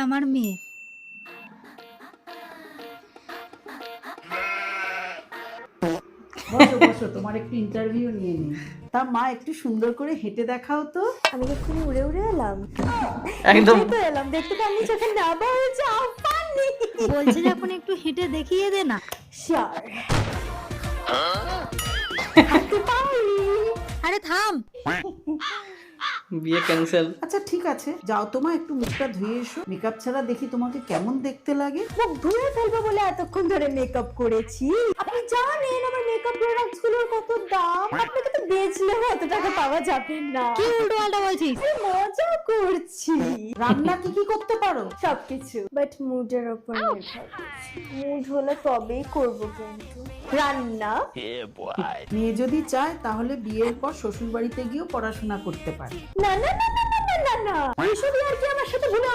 আমার মেয়ে। বসো বসো, তোমার একটু ইন্টারভিউ নিয়ে নিই। তা মা, একটু সুন্দর করে হেঁটে দেখাও তো। আমি এক্ষুনি উড়ে উড়ে এলাম। একদম হেঁটেই তো এলাম, দেখতে পারলি চোখে না বলছে আপানি। বলছে যখন একটু হেঁটে দেখিয়ে দে না। শিওর হাঁটতে পারি। আরে থাম। বিয়ে ক্যান্সেল। আচ্ছা ঠিক আছে, যাও তোমা, একটু মুখটা ধুয়ে এসো। মেকআপ ছাড়া দেখি তোমাকে কেমন দেখতে লাগে। মুখ ধুয়ে ফেলবো বলে এতক্ষণ ধরে মেকআপ করেছি। আপনি জানেন আমার মেকআপ প্রোডাক্টস গুলোর কত দাম? আপনাকে তো বেচলেও এত টাকা পাওয়া যাবে না। কি উল্টো পাল্টা বলছিস? আরে মজা করছি। রান্না কি কি করতে পারো? সবকিছু, বাট মুডের উপর নির্ভর করছে। মুড হলে তবেই করবো, কিন্তু রান্না মেয়ে যদি চায় তাহলে বিয়ের পর শ্বশুর বাড়িতে গিয়েও পড়াশোনা করতে পারে। না না না না না না না, এসবই আর কি আমার সাথে ভুলে